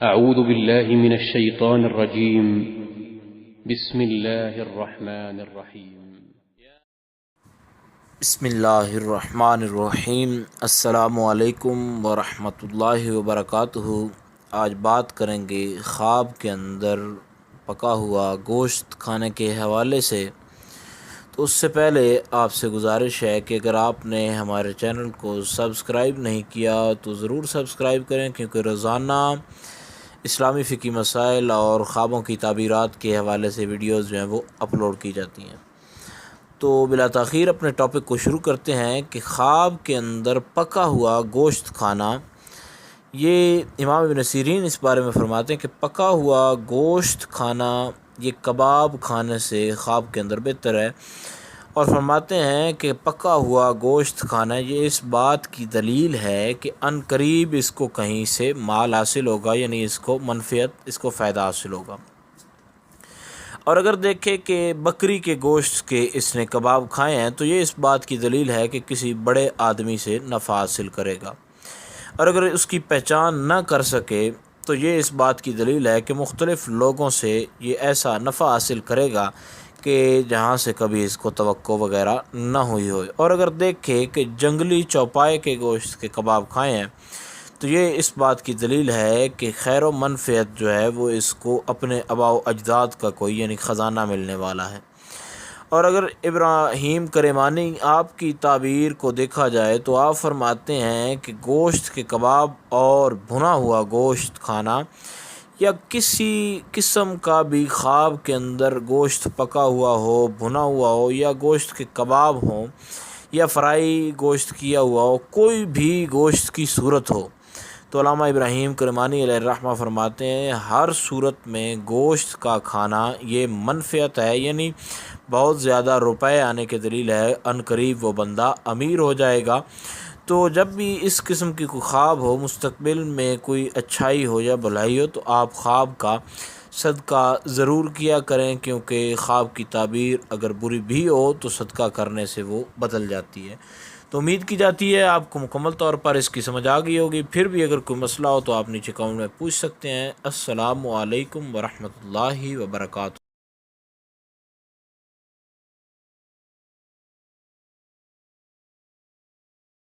أعوذ بالله من الشيطان الرجيم. بسم الله الرحمن الرحيم. بسم اللہ الرحمن الرحیم۔ السلام علیکم ورحمۃ اللہ وبرکاتہ۔ آج بات کریں گے خواب کے اندر پکا ہوا گوشت کھانے کے حوالے سے۔ تو اس سے پہلے آپ سے گزارش ہے کہ اگر آپ نے ہمارے چینل کو سبسکرائب نہیں کیا تو ضرور سبسکرائب کریں، کیونکہ روزانہ اسلامی فقہی مسائل اور خوابوں کی تعبیرات کے حوالے سے ویڈیوز جو ہیں وہ اپلوڈ کی جاتی ہیں۔ تو بلا تاخیر اپنے ٹاپک کو شروع کرتے ہیں کہ خواب کے اندر پکا ہوا گوشت کھانا۔ یہ امام ابن سیرین اس بارے میں فرماتے ہیں کہ پکا ہوا گوشت کھانا یہ کباب کھانے سے خواب کے اندر بہتر ہے، اور فرماتے ہیں کہ پکا ہوا گوشت کھانا یہ اس بات کی دلیل ہے کہ عن قریب اس کو کہیں سے مال حاصل ہوگا، یعنی اس کو منفعت، اس کو فائدہ حاصل ہوگا۔ اور اگر دیکھیں کہ بکری کے گوشت کے اس نے کباب کھائے ہیں تو یہ اس بات کی دلیل ہے کہ کسی بڑے آدمی سے نفع حاصل کرے گا، اور اگر اس کی پہچان نہ کر سکے تو یہ اس بات کی دلیل ہے کہ مختلف لوگوں سے یہ ایسا نفع حاصل کرے گا کہ جہاں سے کبھی اس کو توقع وغیرہ نہ ہوئی ہو۔ اور اگر دیکھیں کہ جنگلی چوپائے کے گوشت کے کباب کھائے ہیں تو یہ اس بات کی دلیل ہے کہ خیر و منفعت جو ہے وہ اس کو اپنے آباء و اجداد کا کوئی یعنی خزانہ ملنے والا ہے۔ اور اگر ابراہیم کرمانی آپ کی تعبیر کو دیکھا جائے تو آپ فرماتے ہیں کہ گوشت کے کباب اور بھنا ہوا گوشت کھانا، یا کسی قسم کا بھی خواب کے اندر گوشت پکا ہوا ہو، بھنا ہوا ہو، یا گوشت کے کباب ہوں، یا فرائی گوشت کیا ہوا ہو، کوئی بھی گوشت کی صورت ہو، تو علامہ ابراہیم کرمانی علیہ الرحمہ فرماتے ہیں ہر صورت میں گوشت کا کھانا یہ منفعت ہے، یعنی بہت زیادہ روپے آنے کے دلیل ہے، عن قریب وہ بندہ امیر ہو جائے گا۔ تو جب بھی اس قسم کی کوئی خواب ہو، مستقبل میں کوئی اچھائی ہو یا بھلائی ہو، تو آپ خواب کا صدقہ ضرور کیا کریں، کیونکہ خواب کی تعبیر اگر بری بھی ہو تو صدقہ کرنے سے وہ بدل جاتی ہے۔ تو امید کی جاتی ہے آپ کو مکمل طور پر اس کی سمجھ آ گئی ہوگی۔ پھر بھی اگر کوئی مسئلہ ہو تو آپ نیچے کامنٹ میں پوچھ سکتے ہیں۔ السلام علیکم ورحمۃ اللہ وبرکاتہ۔